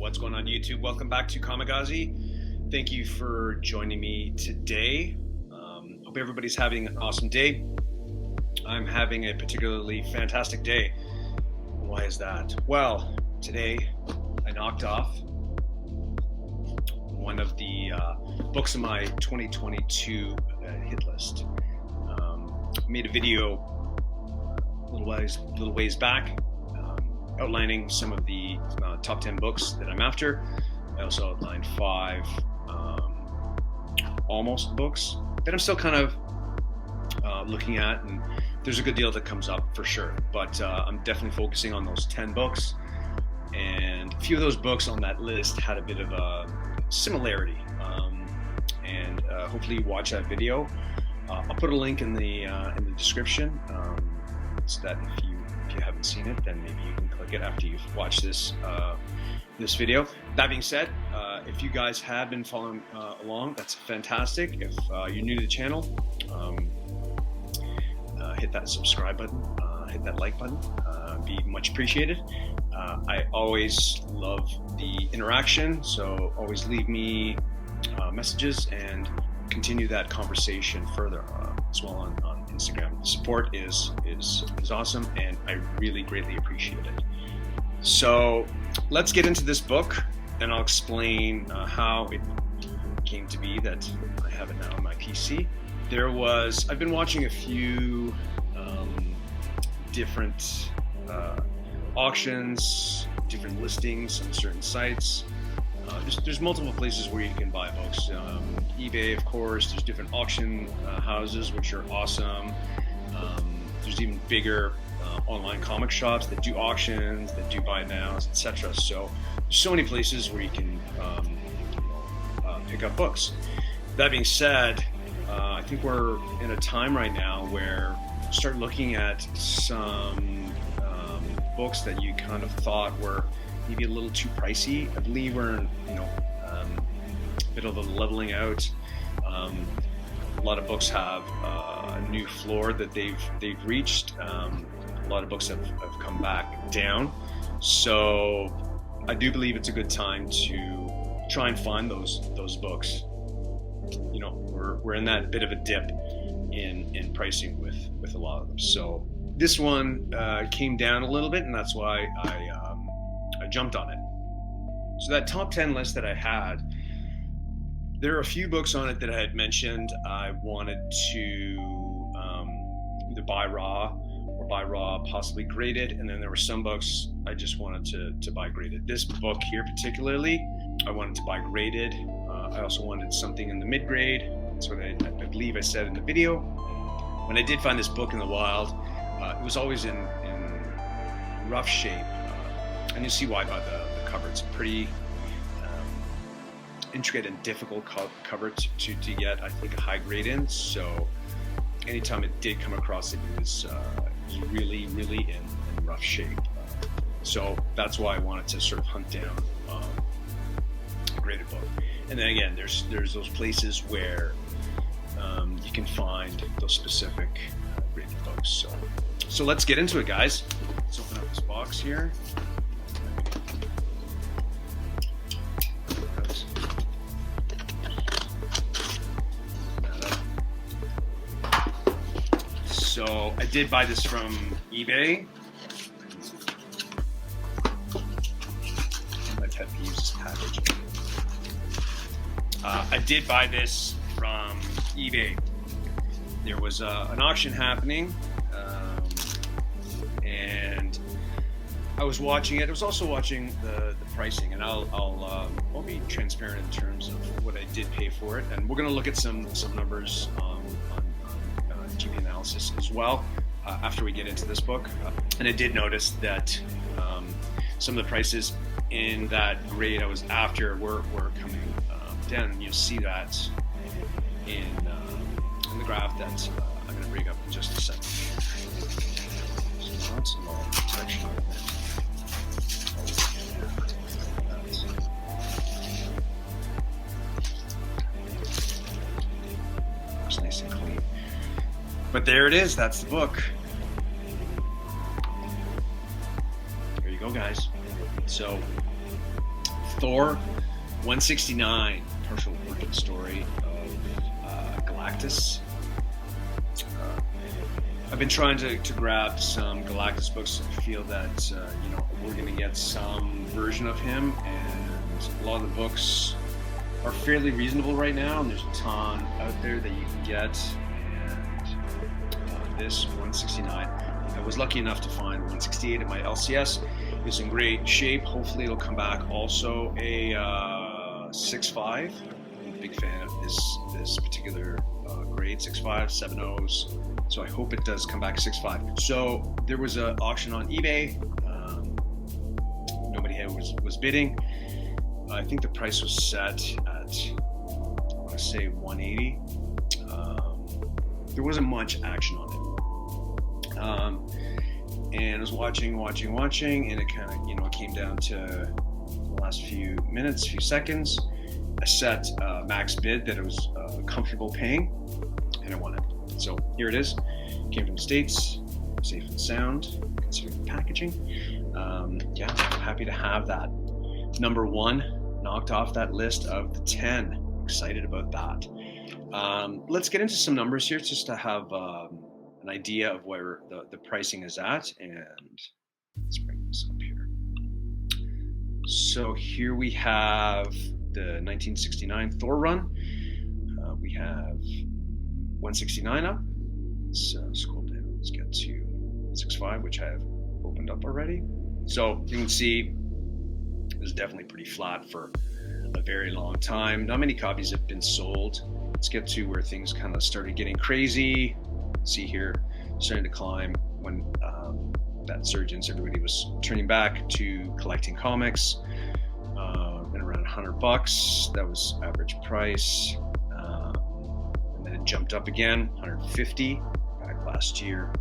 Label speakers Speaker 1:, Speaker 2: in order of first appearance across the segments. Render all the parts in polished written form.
Speaker 1: What's going on YouTube? Welcome back to Kamagazi. Thank you for joining me today. Hope everybody's having an awesome day. I'm having a particularly fantastic day. Why is that? Well, today I knocked off one of the books in my 2022 hit list. Made a video a little ways back outlining some of the top 10 books that I'm after. I also outlined 5 almost books that I'm still kind of looking at, and there's a good deal that comes up for sure, but I'm definitely focusing on those 10 books, and a few of those books on that list had a bit of a similarity, and hopefully you watch that video. I'll put a link in the description, so that if you haven't seen it, then maybe you can click it after you've watched this video. That being said, if you guys have been following along, that's fantastic. If you're new to the channel, hit that subscribe button, hit that like button, be much appreciated. I always love the interaction, so always leave me messages and continue that conversation further as well on Instagram. The support is awesome, and I really greatly appreciate it. So let's get into this book, and I'll explain how it came to be that I have it now on my PC. I've been watching a few different auctions, different listings on certain sites. There's multiple places where you can buy books. eBay, of course. There's different auction houses, which are awesome. There's even bigger online comic shops that do auctions, that do buy nows, etc. So there's so many places where you can pick up books. That being said, I think we're in a time right now where start looking at some books that you kind of thought were maybe a little too pricey. I believe we're in a bit of a leveling out. A lot of books have a new floor that they've reached. A lot of books have come back down. So I do believe it's a good time to try and find those books. You know, we're in that bit of a dip in pricing with a lot of them. So this one came down a little bit, and that's why I jumped on it. So that top 10 list that I had, there are a few books on it that I had mentioned I wanted to either buy raw or buy raw, possibly graded, and then there were some books I just wanted to buy graded. This book here particularly, I wanted to buy graded. I also wanted something in the mid-grade. That's what I believe I said in the video. When I did find this book in the wild, it was always in rough shape. And you see why by the cover. It's a pretty intricate and difficult cover to get, I think, a high grade in. So anytime it did come across, it was really, really in rough shape. So that's why I wanted to sort of hunt down a graded book. And then again, there's those places where you can find those specific graded books. So let's get into it, guys. Let's open up this box here. So I did buy this from eBay. My pet peeves is packaging. I did buy this from eBay. There was an auction happening, and I was watching it. I was also watching the pricing, and I'll be transparent in terms of what I did pay for it. And we're going to look at some numbers on GP analysis as well after we get into this book. And I did notice that some of the prices in that grade I was after were coming down, and you'll see that in the graph that I'm going to bring up in just a second. So lots of all protection on that. Looks nice and clean. But there it is. That's the book. Here you go, guys. So Thor 169, partial origin story of Galactus. I've been trying to grab some Galactus books. I feel that we're going to get some version of him, and a lot of the books are fairly reasonable right now, and there's a ton out there that you can get. And this 169, I was lucky enough to find 168 at my LCS. It's in great shape. Hopefully it'll come back. Also a 6.5. I'm a big fan of this particular grade, 6.5, 7.0s. So I hope it does come back 6.5. So there was an auction on eBay. Nobody was bidding. I think the price was set at, I want to say 180. There wasn't much action on it. And I was watching, and it kind of, came down to the last few minutes, few seconds. I set max bid that it was comfortable paying, and I won it. So here it is. Came from the States, safe and sound, considering the packaging. I'm happy to have that. Number 1 knocked off that list of the 10. Excited about that. Let's get into some numbers here just to have an idea of where the pricing is at, and let's bring this up here. So here we have the 1969 Thor run. We have 169 up. Let's scroll down. Let's get to 6.5, which I have opened up already. So you can see it was definitely pretty flat for a very long time. Not many copies have been sold. Let's get to where things kind of started getting crazy. See here, starting to climb when that surgeons, everybody was turning back to collecting comics. And around $100, that was average price. And then it jumped up again, 150 back last year.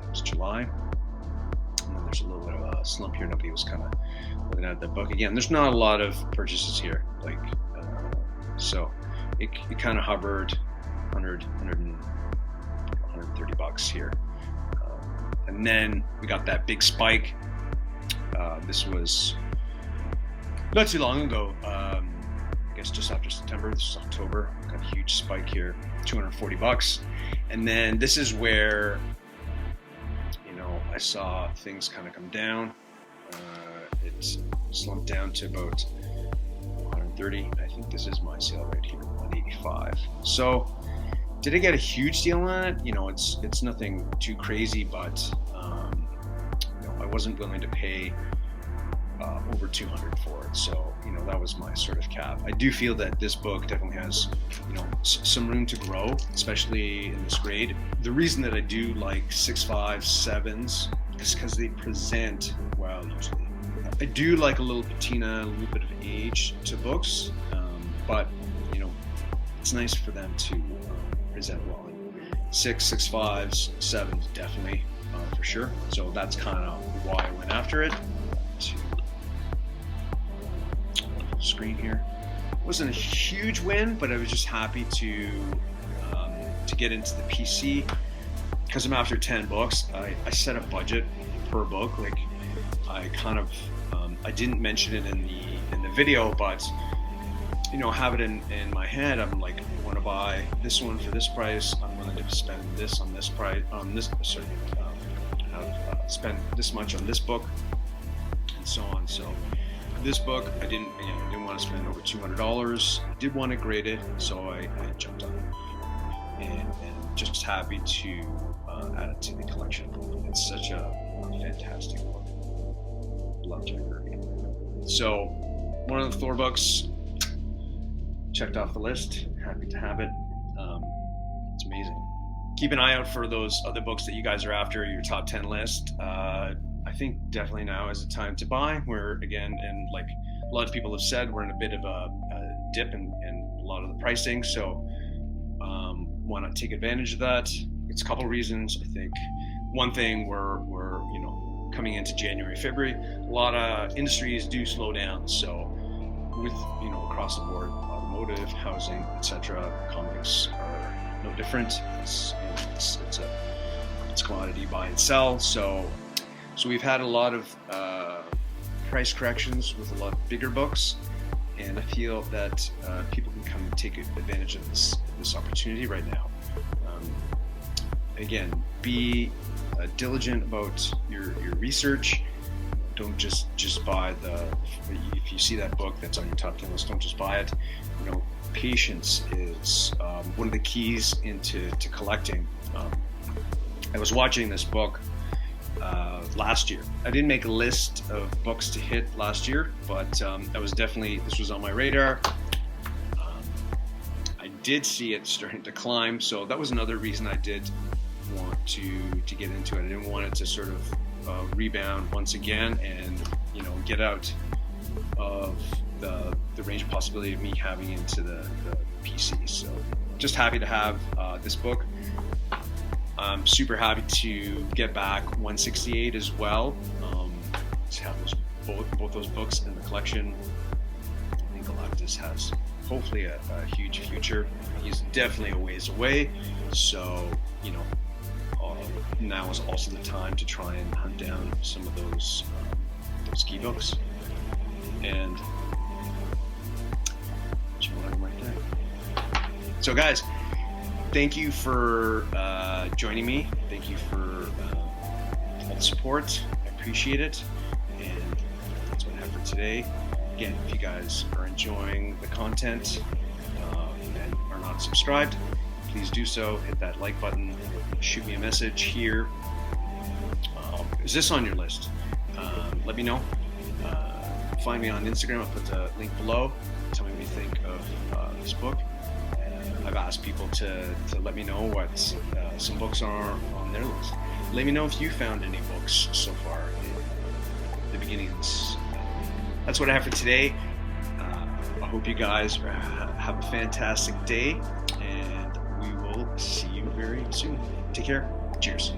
Speaker 1: That was July. And then there's a little bit of a slump here. Nobody was kind of looking at the book again. There's not a lot of purchases here, so it kind of hovered 130 bucks here, and then we got that big spike. This was not too long ago. I guess just after September. This is October. Got a huge spike here, 240 bucks, and then this is where I saw things kind of come down. It slumped down to about 130. I think this is my sale right here, 185. So did I get a huge deal on it? It's nothing too crazy, but I wasn't willing to pay over 200 for it. So that was my sort of cap. I do feel that this book definitely has some room to grow, especially in this grade. The reason that I do like 6.5, 7s is because they present well usually. I do like a little patina, a little bit of age to books, but it's nice for them to present well. 6.5s, 7s definitely for sure. So that's kind of why I went after it. Screen here. It wasn't a huge win, but I was just happy to get into the PC because I'm after 10 books. I set a budget per book. I kind of I didn't mention it in the video, but have it in my head. I'm like, I want to buy this one for this price. I'm willing to spend this on this price. Spend this much on this book, and so on. So this book, I didn't want to spend over $200. I did want to grade it, so I jumped on it, and just happy to add it to the collection. It's such a fantastic book. Love Jack Kirby. So one of the Thor books checked off the list. Happy to have it. It's amazing. Keep an eye out for those other books that you guys are after, your top 10 list. I think definitely now is the time to buy. We're again, and like a lot of people have said, we're in a bit of a dip in a lot of the pricing. So want to take advantage of that. It's a couple of reasons. I think one thing we're coming into January, February, a lot of industries do slow down. So with across the board, automotive, housing, etc., comics are no different. It's commodity buy and sell. So we've had a lot of price corrections with a lot bigger books, and I feel that people can come and take advantage of this opportunity right now. Again, be diligent about your research. Don't just buy if you see that book that's on your top 10 list, don't just buy it. Patience is one of the keys into collecting. I was watching this book last year. I didn't make a list of books to hit last year, but this was on my radar. I did see it starting to climb, so that was another reason I did want to get into it. I didn't want it to sort of rebound once again and get out of the range of possibility of me having into the PC. So just happy to have this book. I'm super happy to get back 168 as well. To have both those books in the collection. I think Galactus has hopefully a huge future. He's definitely a ways away, so now is also the time to try and hunt down some of those key books. And so guys, thank you for joining me. Thank you for all the support. I appreciate it. And that's what I have for today. Again, if you guys are enjoying the content and are not subscribed, please do so. Hit that like button. Shoot me a message here. Is this on your list? Let me know. Find me on Instagram. I'll put the link below. Tell me what you think of this book. I've asked people to let me know what some books are on their list. Let me know if you found any books so far in the beginning of this. That's what I have for today. I hope you guys have a fantastic day, and we will see you very soon. Take care. Cheers.